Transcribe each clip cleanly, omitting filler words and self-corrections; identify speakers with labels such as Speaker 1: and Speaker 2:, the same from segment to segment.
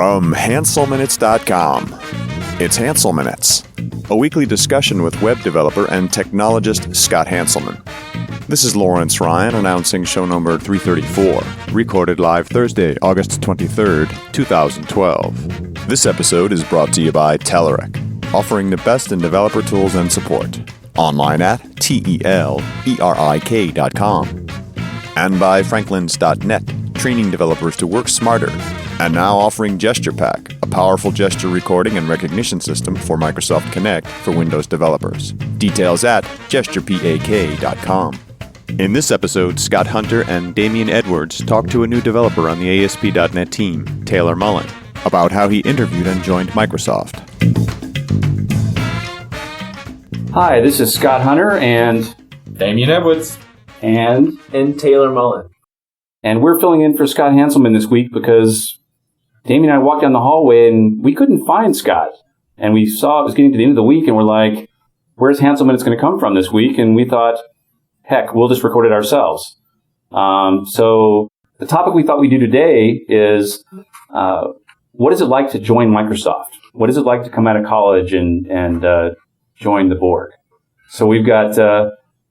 Speaker 1: From Hanselminutes.com, it's Hanselminutes, a weekly discussion with web developer and technologist Scott Hanselman. This is Lawrence Ryan announcing show number 334, recorded live Thursday, August 23rd, 2012. This episode is brought to you by Telerik, offering the best in developer tools and support. Online at telerik.com. And by franklins.net, training developers to work smarter. And now offering GesturePak, a powerful gesture recording and recognition system for Microsoft Connect for Windows developers. Details at gesturepak.com. In this episode, Scott Hunter and Damian Edwards talk to a new developer on the ASP.NET team, Taylor Mullen, about how he interviewed and joined Microsoft.
Speaker 2: Hi, this is Scott Hunter and
Speaker 3: Damian Edwards
Speaker 2: and
Speaker 4: Taylor Mullen.
Speaker 2: And we're filling in for Scott Hanselman this week because Damian and I walked down the hallway and we couldn't find Scott. And we saw it was getting to the end of the week and we're like, where's Hanselman it's going to come from this week? And we thought, heck, we'll just record it ourselves. So the topic we thought we'd do today is what is it like to join Microsoft? What is it like to come out of college and join the board? So we've got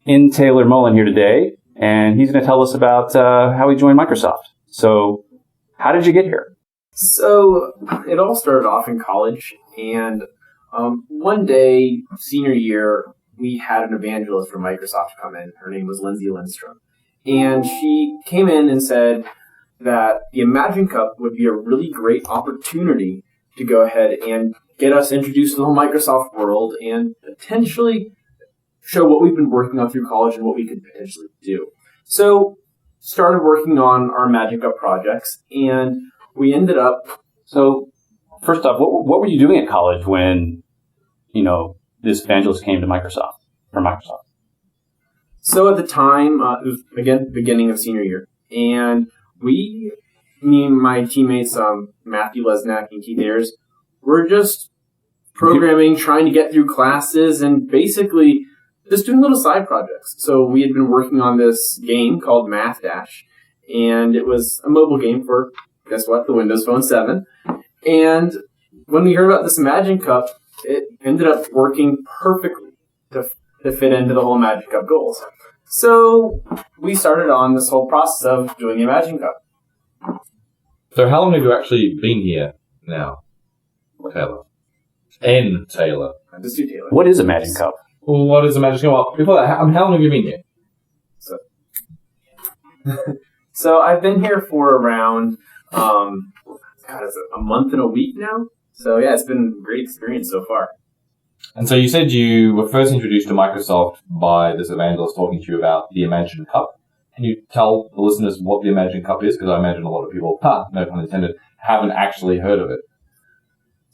Speaker 2: Taylor Mullen here today, and he's going to tell us about how he joined Microsoft. So how did you get here?
Speaker 4: So it all started off in college, and one day, senior year, we had an evangelist from Microsoft come in. Her name was Lindsay Lindstrom. And she came in and said that the Imagine Cup would be a really great opportunity to go ahead and get us introduced to the whole Microsoft world and potentially show what we've been working on through college and what we could potentially do. So started working on our Imagine Cup projects, and we ended up...
Speaker 2: So first off, what were you doing at college when, this evangelist came to Microsoft, from Microsoft?
Speaker 4: So at the time, it was, again, beginning of senior year, and me and my teammates, Matthew Lesnack and Keith Ayers, were just programming, trying to get through classes, and basically just doing little side projects. So we had been working on this game called Math Dash, and it was a mobile game for, guess what, the Windows Phone 7. And when we heard about this Imagine Cup, it ended up working perfectly to fit into the whole Imagine Cup goals. So we started on this whole process of doing the Imagine Cup.
Speaker 3: So how long have you actually been here now, Taylor? Taylor.
Speaker 4: Just do Taylor.
Speaker 2: What is Imagine Cup?
Speaker 3: Well, what is Imagine Cup? Well, before that, how long have you been here?
Speaker 4: So I've been here for around, is it a month and a week now? So yeah, it's been a great experience so far.
Speaker 3: And so you said you were first introduced to Microsoft by this evangelist talking to you about the Imagine Cup. Can you tell the listeners what the Imagine Cup is? Because I imagine a lot of people, no pun intended, haven't actually heard of it.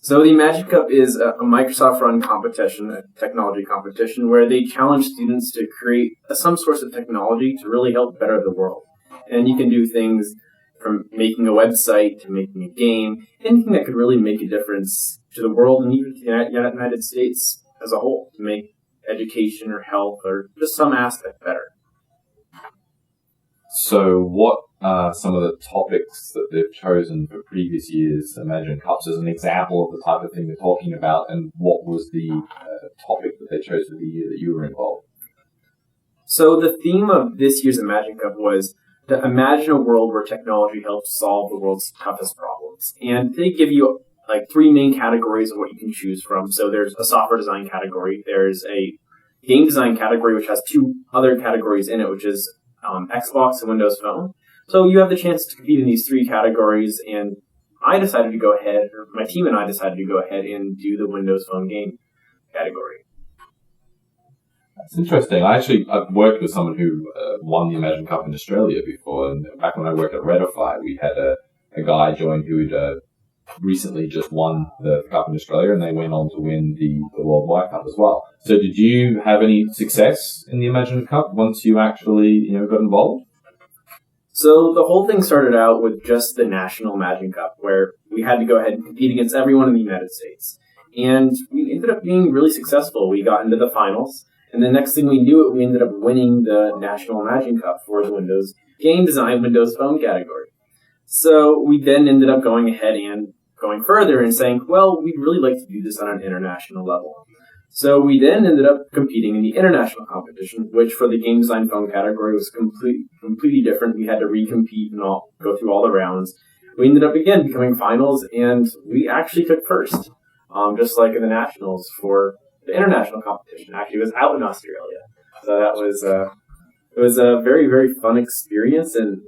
Speaker 4: So the Imagine Cup is a Microsoft-run competition, a technology competition, where they challenge students to create some source of technology to really help better the world. And you can do things from making a website to making a game, anything that could really make a difference to the world and even the United States as a whole, to make education or health or just some aspect better.
Speaker 3: So what are some of the topics that they've chosen for previous years' Imagine Cups as an example of the type of thing they're talking about, and what was the topic that they chose for the year that you were involved?
Speaker 4: So the theme of this year's Imagine Cup was to imagine a world where technology helps solve the world's toughest problems. And they give you three main categories of what you can choose from. So there's a software design category, there's a game design category, which has two other categories in it, which is Xbox and Windows Phone. So you have the chance to compete in these three categories, and my team and I decided to go ahead and do the Windows Phone game category.
Speaker 3: That's interesting. I've worked with someone who won the Imagine Cup in Australia before, and back when I worked at Redify, we had a guy join who'd recently just won the Cup in Australia, and they went on to win the Worldwide Cup as well. So did you have any success in the Imagine Cup once you actually got involved?
Speaker 4: So the whole thing started out with just the National Imagine Cup, where we had to go ahead and compete against everyone in the United States. And we ended up being really successful. We got into the finals. And the next thing we knew, we ended up winning the National Imagine Cup for the Windows Game Design Windows Phone category. So we then ended up going ahead and going further and saying, well, we'd really like to do this on an international level. So we then ended up competing in the international competition, which for the game design film category was completely different. We had to recompete and go through all the rounds. We ended up again becoming finals, and we actually took first, just like in the nationals for the international competition. Actually, it was out in Australia, so that was it was a very, very fun experience, and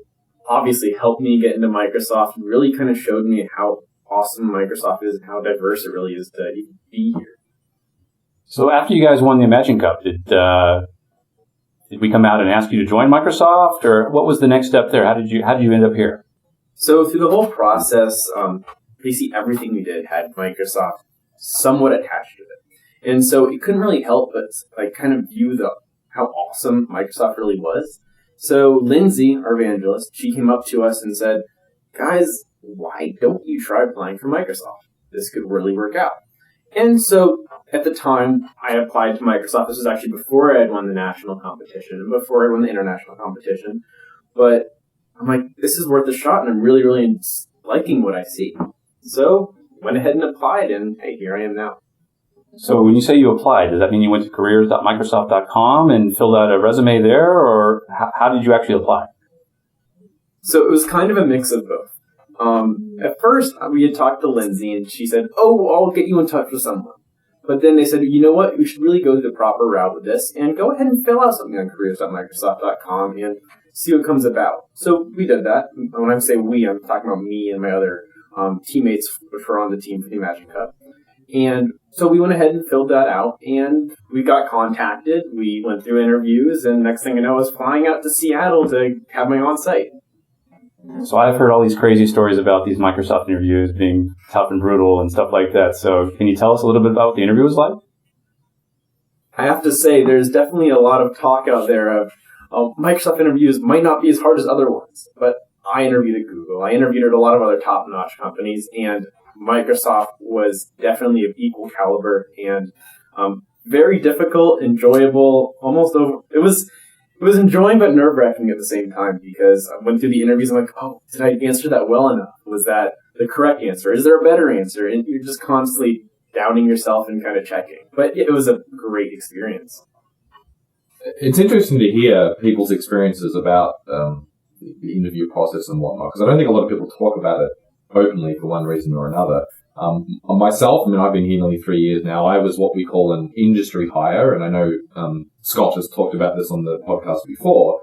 Speaker 4: obviously helped me get into Microsoft. And really kind of showed me how awesome Microsoft is and how diverse it really is to be here.
Speaker 2: So after you guys won the Imagine Cup, did we come out and ask you to join Microsoft, or what was the next step there? How did you end up here?
Speaker 4: So through the whole process, basically everything we did had Microsoft somewhat attached to it, and so it couldn't really help but kind of view how awesome Microsoft really was. So Lindsay, our evangelist, she came up to us and said, "Guys, why don't you try applying for Microsoft? This could really work out." And so at the time, I applied to Microsoft. This was actually before I had won the national competition and before I won the international competition. But I'm like, this is worth a shot, and I'm really, really liking what I see. So went ahead and applied, and hey, here I am now.
Speaker 2: So when you say you applied, does that mean you went to careers.microsoft.com and filled out a resume there, or how did you actually apply?
Speaker 4: So it was kind of a mix of both. At first, we had talked to Lindsay, and she said, "Oh, I'll get you in touch with someone." But then they said, "You know what? We should really go the proper route with this, and go ahead and fill out something on careers.microsoft.com and see what comes about." So we did that. When I say we, I'm talking about me and my other teammates, which were on the team for the Imagine Cup. And so we went ahead and filled that out, and we got contacted. We went through interviews, and next thing I know, I was flying out to Seattle to have my on-site.
Speaker 2: So I've heard all these crazy stories about these Microsoft interviews being tough and brutal and stuff like that. So can you tell us a little bit about what the interview was like?
Speaker 4: I have to say, there's definitely a lot of talk out there of Microsoft interviews might not be as hard as other ones. But I interviewed at Google. I interviewed at a lot of other top-notch companies, and Microsoft was definitely of equal caliber and very difficult, enjoyable, it was enjoying but nerve-wracking at the same time, because I went through the interviews and I'm like, oh, did I answer that well enough? Was that the correct answer? Is there a better answer? And you're just constantly doubting yourself and kind of checking. But it was a great experience.
Speaker 3: It's interesting to hear people's experiences about the interview process and whatnot, because I don't think a lot of people talk about it openly for one reason or another. Myself, I've been here nearly 3 years now. I was what we call an industry hire, and I know Scott has talked about this on the podcast before.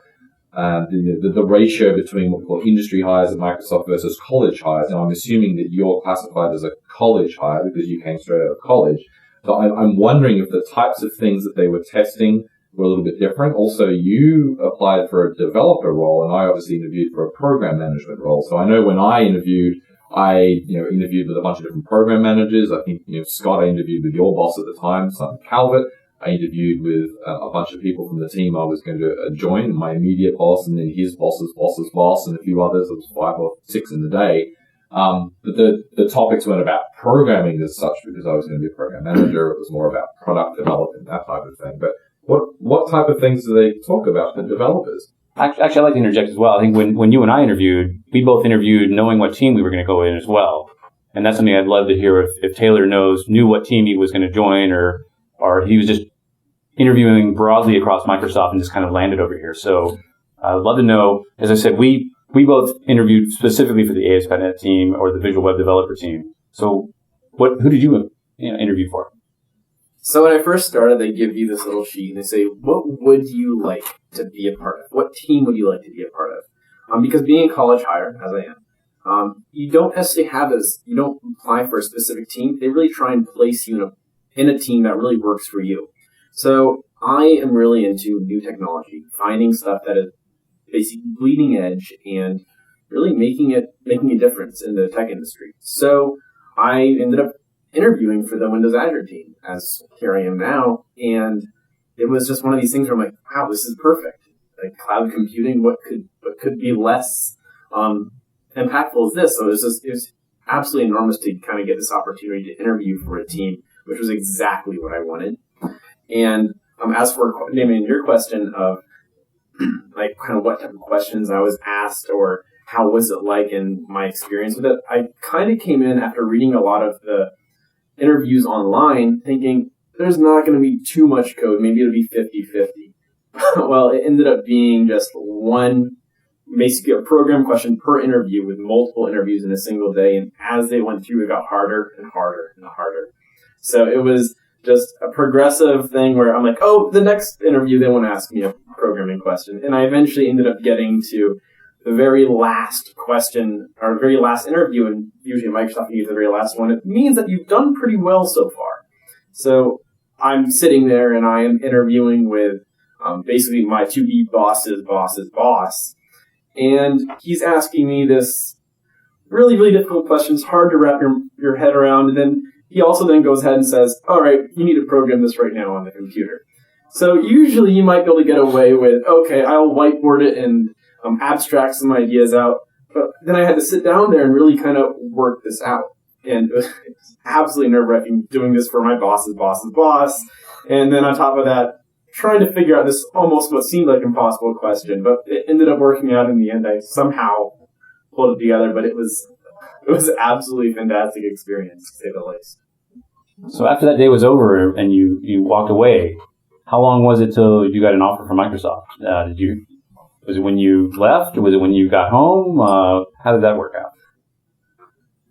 Speaker 3: The ratio between what we call industry hires at Microsoft versus college hires. Now, I'm assuming that you're classified as a college hire because you came straight out of college. So I'm wondering if the types of things that they were testing were a little bit different. Also, you applied for a developer role, and I obviously interviewed for a program management role. So I know when I interviewed with a bunch of different program managers. I think, Scott, I interviewed with your boss at the time, Simon Calvert. I interviewed with a bunch of people from the team I was going to join, my immediate boss, and then his boss's boss's boss, and a few others. It was 5 or 6 in the day. But the topics weren't about programming as such, because I was going to be a program manager. It was more about product development, that type of thing. But what type of things do they talk about for developers?
Speaker 2: Actually, I'd like to interject as well. I think when you and I interviewed, we both interviewed knowing what team we were going to go in as well. And that's something I'd love to hear if Taylor knew what team he was going to join, or he was just interviewing broadly across Microsoft and just kind of landed over here. So I'd love to know, as I said, we both interviewed specifically for the ASP.NET team or the Visual Web Developer team. So who did you interview for?
Speaker 4: So when I first started, they give you this little sheet and they say, what would you like to be a part of? What team would you like to be a part of? Because being a college hire, as I am, you don't necessarily you don't apply for a specific team. They really try and place you in a team that really works for you. So I am really into new technology, finding stuff that is basically bleeding edge and really making a difference in the tech industry. So I ended up interviewing for the Windows Azure team, as here I am now, and it was just one of these things where I'm like, wow, this is perfect. Like cloud computing, what could be less impactful as this? So it was absolutely enormous to kind of get this opportunity to interview for a team, which was exactly what I wanted. And as for Damian, your question of like kind of what type of questions I was asked or how was it like and my experience with it, I kind of came in after reading a lot of the interviews online thinking there's not going to be too much code. Maybe it'll be 50-50. Well, it ended up being just basically a program question per interview with multiple interviews in a single day. And as they went through, it got harder and harder and harder. So it was just a progressive thing where I'm like, oh, the next interview, they want to ask me a programming question. And I eventually ended up getting to the very last question, or very last interview, and usually Microsoft uses the very last one. It means that you've done pretty well so far. So I'm sitting there and I am interviewing with basically my to-be boss's boss. And he's asking me this really, really difficult question. It's hard to wrap your head around. And then he also then goes ahead and says, all right, you need to program this right now on the computer. So usually you might be able to get away with, okay, I'll whiteboard it and abstract some ideas out. But then I had to sit down there and really kind of work this out. And it was absolutely nerve-wracking doing this for my boss's boss. And then on top of that, trying to figure out this almost what seemed like impossible question. But it ended up working out in the end. I somehow pulled it together, but it was absolutely fantastic experience, to say the least.
Speaker 2: So after that day was over and you walked away, how long was it till you got an offer from Microsoft? Was it when you left, or was it when you got home? How did that work out?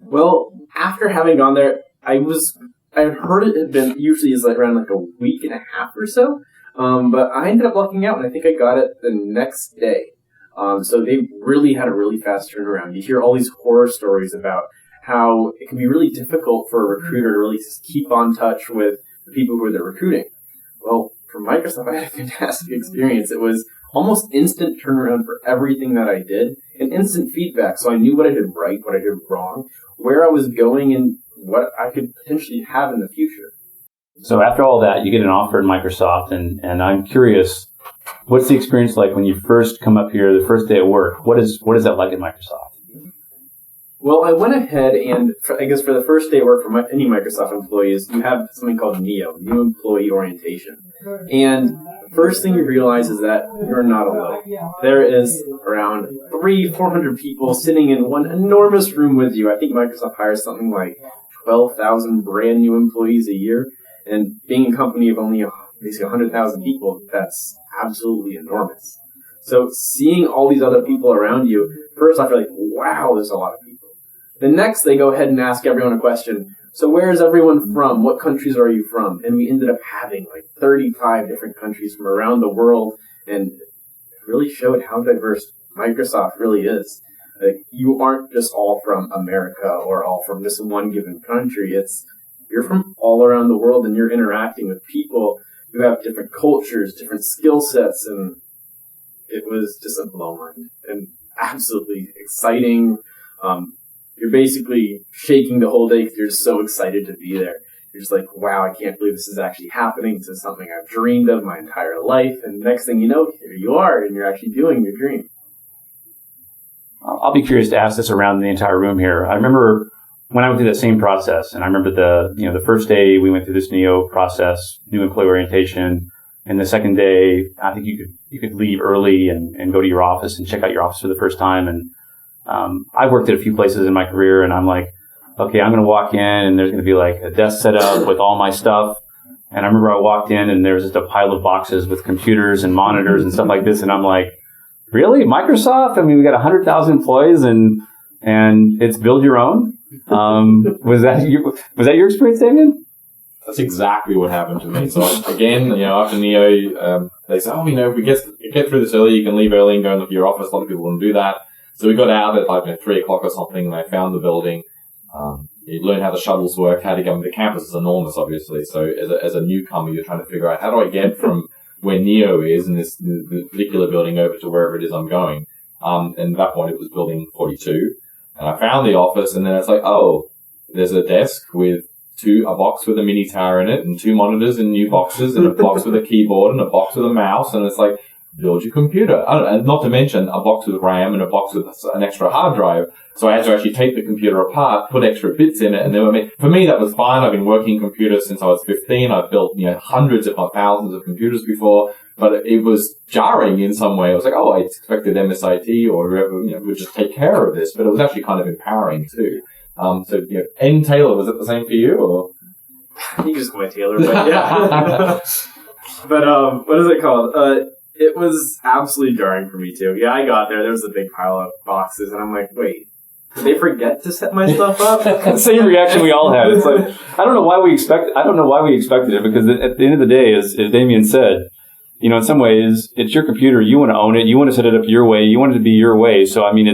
Speaker 4: Well, after having gone there, I had heard it had been usually is like around like a week and a half or so. But I ended up lucking out, and I think I got it the next day. So they really had a really fast turnaround. You hear all these horror stories about how it can be really difficult for a recruiter to really keep on touch with the people who they're recruiting. Well, for Microsoft, I had a fantastic experience. It was almost instant turnaround for everything that I did, and instant feedback. So I knew what I did right, what I did wrong, where I was going, and what I could potentially have in the future.
Speaker 2: So after all that, you get an offer at Microsoft, and I'm curious, what's the experience like when you first come up here, the first day at work? What is that like at Microsoft?
Speaker 4: Well, I went ahead and, I guess for the first day at work for any Microsoft employees, you have something called NEO, New Employee Orientation. And the first thing you realize is that you're not alone. There is around 300-400 people sitting in one enormous room with you. I think Microsoft hires something like 12,000 brand new employees a year. And being a company of only basically 100,000 people, that's absolutely enormous. So seeing all these other people around you, first I feel like, wow, there's a lot of people. Then next, they go ahead and ask everyone a question. So where is everyone from? What countries are you from? And we ended up having like 35 different countries from around the world, and it really showed how diverse Microsoft really is. Like, you aren't just all from America or all from just one given country. You're from all around the world, and you're interacting with people who have different cultures, different skill sets, and it was just a blow mind and absolutely exciting. You're basically shaking the whole day because you're just so excited to be there. You're just like, wow, I can't believe this is actually happening. This is something I've dreamed of my entire life. And next thing you know, here you are, and you're actually doing your dream.
Speaker 2: I'll be curious to ask this around the entire room here. I remember when I went through that same process, and I remember the first day we went through this NEO process, new employee orientation, and the second day, I think you could leave early and go to your office and check out your office for the first time. And I've worked at a few places in my career, and I'm like, okay, I'm going to walk in, and there's going to be like a desk set up with all my stuff. And I remember I walked in, and there was just a pile of boxes with computers and monitors and stuff like this, and I'm like, really? Microsoft? I mean, we got 100,000 employees, and it's build your own? Was that your experience, Damian?
Speaker 3: That's exactly what happened to me. So again, after NEO, they said, if we get through this early, you can leave early and go into your office. A lot of people wouldn't do that. So we got out at like 3 o'clock or something, and I found the building. You learn how the shuttles work, how to go. The campus is enormous, obviously. So as a newcomer, you're trying to figure out, how do I get from where NEO is in this particular building over to wherever it is I'm going? And at that point, it was building 42. And I found the office, and then it's like, oh, there's a desk with a box with a mini tower in it, and 2 monitors in new boxes, and a box with a keyboard, and a box with a mouse, and it's like, build your computer. And not to mention a box with RAM and a box with an extra hard drive. So I had to actually take the computer apart, put extra bits in it, and then for me that was fine. I've been working computers since I was 15. I've built hundreds, if not thousands, of computers before, but it was jarring in some way. I was like, I expected MSIT or whoever would just take care of this, but it was actually kind of empowering too. And Taylor, was it the same for you, or?
Speaker 4: You can just call me Taylor, but yeah. But what is it called? It was absolutely jarring for me too. Yeah, I got there. There was a big pile of boxes, and I'm like, wait, did they forget to set my stuff up?
Speaker 2: Same reaction we all had. It's like I don't know why we expected it, because at the end of the day, as Damian said, in some ways it's your computer. You want to own it. You want to set it up your way. You want it to be your way. So I mean,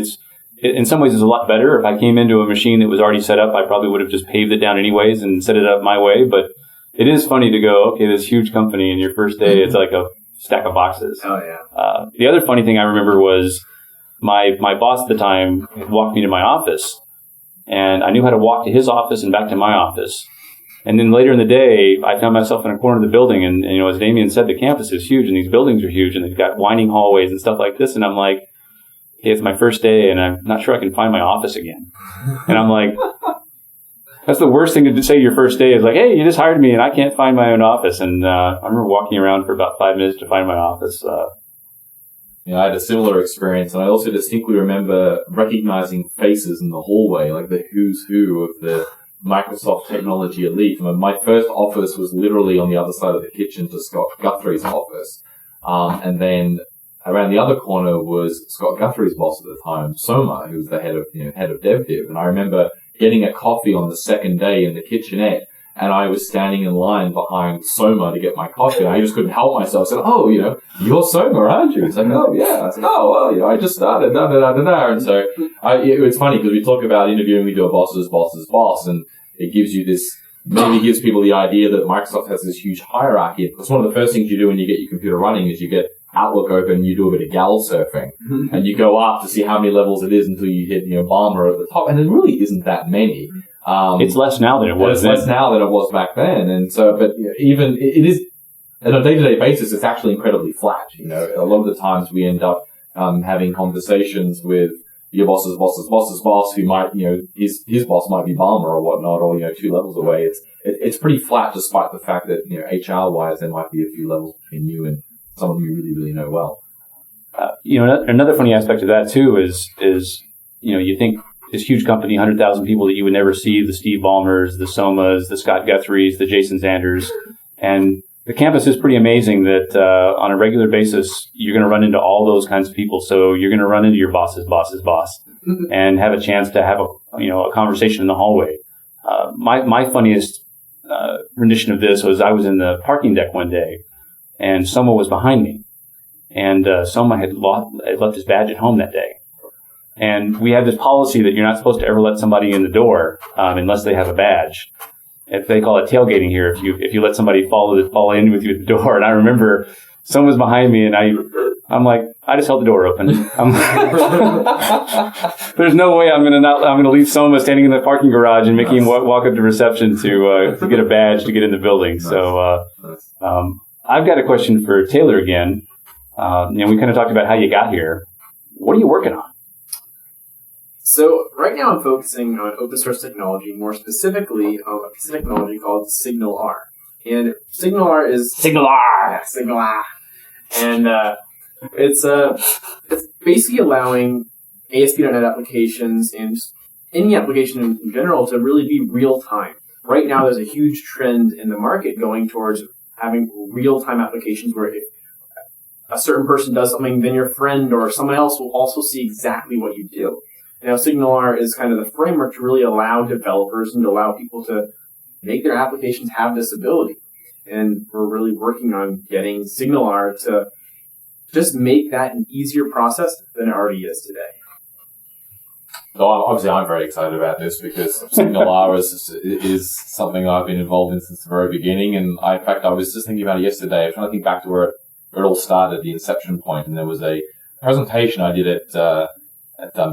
Speaker 2: in some ways it's a lot better. If I came into a machine that was already set up, I probably would have just paved it down anyways and set it up my way. But it is funny to go, okay, this huge company, and your first day it's like a stack of boxes.
Speaker 4: Oh yeah.
Speaker 2: The other funny thing I remember was my boss at the time walked me to my office, and I knew how to walk to his office and back to my office. And then later in the day, I found myself in a corner of the building, and as Damian said, the campus is huge, and these buildings are huge, and they've got winding hallways and stuff like this. And I'm like, okay, it's my first day, and I'm not sure I can find my office again. And I'm like, that's the worst thing to say your first day is like, hey, you just hired me and I can't find my own office. And I remember walking around for about 5 minutes to find my office.
Speaker 3: I had a similar experience, and I also distinctly remember recognizing faces in the hallway, like the who's who of the Microsoft technology elite. My first office was literally on the other side of the kitchen to Scott Guthrie's office. And then around the other corner was Scott Guthrie's boss at the time, Soma, who was the head of DevDiv. And I remember getting a coffee on the second day in the kitchenette, and I was standing in line behind Soma to get my coffee, and I just couldn't help myself. I said, oh, you're Soma, aren't you? He's like, oh, yeah. I said, oh, well, I just started, da-da-da-da-da. And so it was funny because we talk about interviewing with your boss's boss, and it gives you maybe gives people the idea that Microsoft has this huge hierarchy. Because one of the first things you do when you get your computer running is you get Outlook open, you do a bit of gal surfing, and you go up to see how many levels it is until you hit Balmer at the top, and it really isn't that many.
Speaker 2: It's less now than it was.
Speaker 3: It's less now than it was back then, and so, but even it is on a day-to-day basis, it's actually incredibly flat. A lot of the times we end up having conversations with your boss's boss, who might, his boss might be Balmer or whatnot, or 2 levels away. It's pretty flat, despite the fact that HR-wise there might be a few levels between you and someone you really, really know well.
Speaker 2: Another funny aspect of that too is you think this huge company, 100,000 people that you would never see, the Steve Ballmers, the Somas, the Scott Guthries, the Jason Zanders, and the campus is pretty amazing that on a regular basis you're going to run into all those kinds of people. So you're going to run into your boss's boss and have a chance to have a conversation in the hallway. My funniest rendition of this was I was in the parking deck one day, and Soma was behind me. And Soma had left his badge at home that day. And we have this policy that you're not supposed to ever let somebody in the door unless they have a badge. If they call it tailgating here, if you let somebody fall in with you at the door. And I remember Soma's behind me, and I'm like, I just held the door open. There's no way I'm gonna leave Soma standing in the parking garage and make him walk up to reception to get a badge to get in the building. So I've got a question for Taylor again. We kind of talked about how you got here. What are you working on?
Speaker 4: So right now I'm focusing on open source technology, more specifically on a piece of technology called SignalR. And SignalR is... SignalR! And it's basically allowing ASP.NET applications and just any application in general to really be real time. Right now there's a huge trend in the market going towards having real-time applications where if a certain person does something, then your friend or someone else will also see exactly what you do. Now, SignalR is kind of the framework to really allow developers and to allow people to make their applications have this ability. And we're really working on getting SignalR to just make that an easier process than it already is today.
Speaker 3: So obviously I'm very excited about this because SignalR is something I've been involved in since the very beginning. And in fact, I was just thinking about it yesterday. I was trying to think back to where it all started, the inception point. And there was a presentation I did at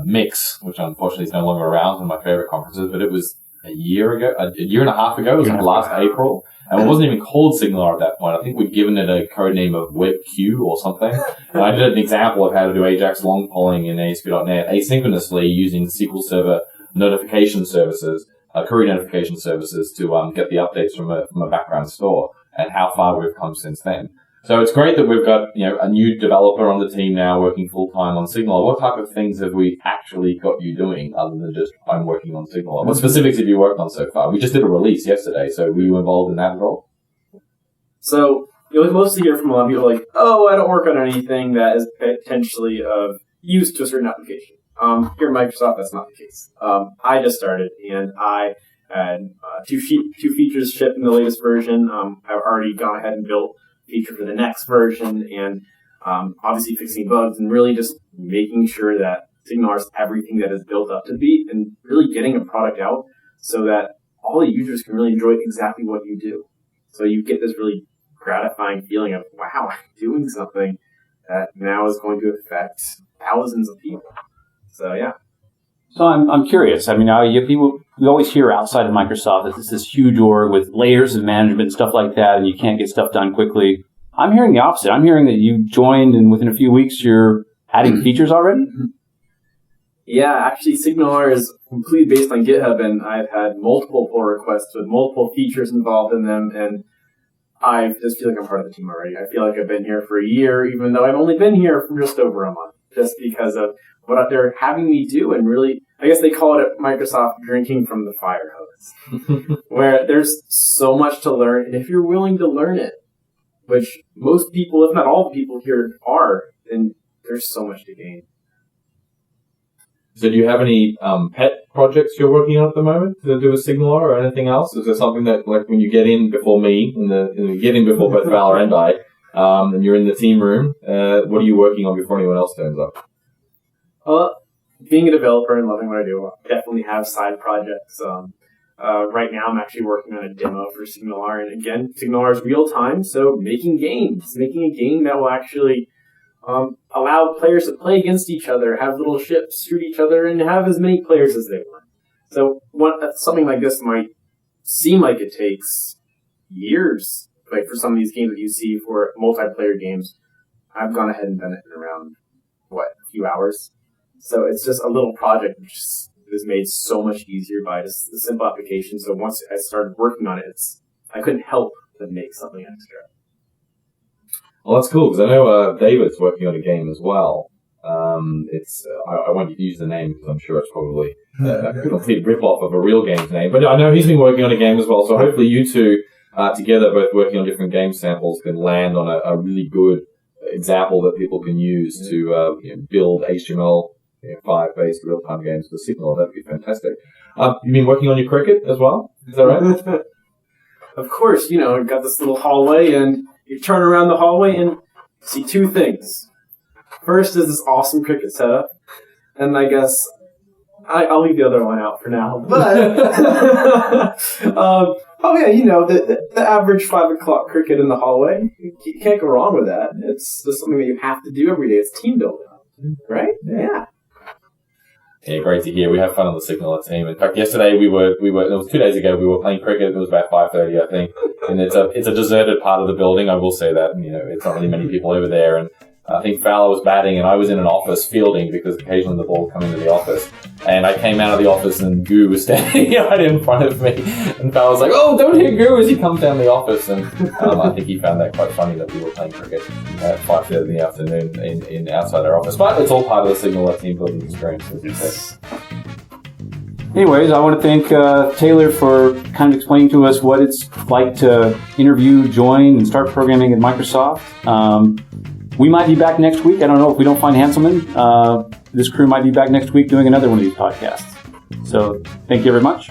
Speaker 3: Mix, which unfortunately is no longer around, one of my favorite conferences, but it was a year and a half ago. It was last April. And it wasn't even called Signaler at that point. I think we'd given it a code name of WebQ or something. And I did an example of how to do AJAX long polling in ASP.NET asynchronously using SQL Server notification services, query notification services to get the updates from a background store, and how far we've come since then. So it's great that we've got, a new developer on the team now working full-time on Signaler. What type of things have we actually got you doing other than just, I'm working on Signaler? What specifics have you worked on so far? We just did a release yesterday, so were you involved in that at all?
Speaker 4: So you'll mostly hear from a lot of people like, oh, I don't work on anything that is potentially of use to a certain application. Here at Microsoft, that's not the case. I just started, and I had two features shipped in the latest version. I've already gone ahead and built feature for the next version, and obviously fixing bugs and really just making sure that Signaler is everything that is built up to be, and really getting a product out so that all the users can really enjoy exactly what you do. So you get this really gratifying feeling of, wow, I'm doing something that now is going to affect thousands of people. So yeah.
Speaker 2: So I'm curious. I mean, we always hear outside of Microsoft that it's this huge org with layers of management and stuff like that, and you can't get stuff done quickly. I'm hearing the opposite. I'm hearing that you joined, and within a few weeks, you're adding features already?
Speaker 4: Yeah, actually, Signaler is completely based on GitHub, and I've had multiple pull requests with multiple features involved in them, and I just feel like I'm part of the team already. I feel like I've been here for a year, even though I've only been here for just over a month, just because of what they're having me do, and really, I guess they call it at Microsoft drinking from the fire hose, where there's so much to learn, and if you're willing to learn it, which most people, if not all the people here are, then there's so much to gain.
Speaker 3: So do you have any pet projects you're working on at the moment to do with Signaler or anything else? Is there something that, like, when you get in before me, you get in before both Val and I, and you're in the team room, what are you working on before anyone else turns up?
Speaker 4: Being a developer and loving what I do, I definitely have side projects. Right now, I'm actually working on a demo for Signaler, and again, Signaler is real time, so making a game that will actually allow players to play against each other, have little ships shoot each other, and have as many players as they want. So something like this might seem like it takes years, like for some of these games that you see for multiplayer games. I've gone ahead and done it in around, a few hours. So it's just a little project which is made so much easier by just the simple application. So once I started working on it, I couldn't help but make something extra.
Speaker 3: Well, that's cool, because I know David's working on a game as well. I won't use the name because I'm sure it's probably a complete rip-off of a real game's name. But I know he's been working on a game as well, so hopefully you two, together, both working on different game samples, can land on a really good example that people can use to build HTML5-based real-time games for Signaler. That'd be fantastic. You've been working on your Cricket as well? Is that right?
Speaker 4: Of course, I've got this little hallway, and you turn around the hallway and see two things. First is this awesome Cricket setup, and I guess I'll leave the other one out for now. But the average 5 o'clock Cricket in the hallway, you can't go wrong with that. It's just something that you have to do every day. It's team building, right? Yeah.
Speaker 3: Yeah, great to hear. We have fun on the Signaler team. In fact, yesterday it was 2 days ago, we were playing cricket. It was about 5:30, I think. And it's a deserted part of the building. I will say that, it's not really many people over there. And I think Fowler was batting and I was in an office fielding because occasionally the ball would come into the office. And I came out of the office and Goo was standing right in front of me. And Fowler was like, "Oh, don't hit Goo," as he comes down the office. And I think he found that quite funny that we were playing cricket at 5:30 in the afternoon in outside our office. But it's all part of the Signaler team building experience, as you said.
Speaker 2: Anyways, I want to thank Taylor for kind of explaining to us what it's like to interview, join, and start programming at Microsoft. We might be back next week. I don't know if we don't find Hanselman. This crew might be back next week doing another one of these podcasts. So thank you very much.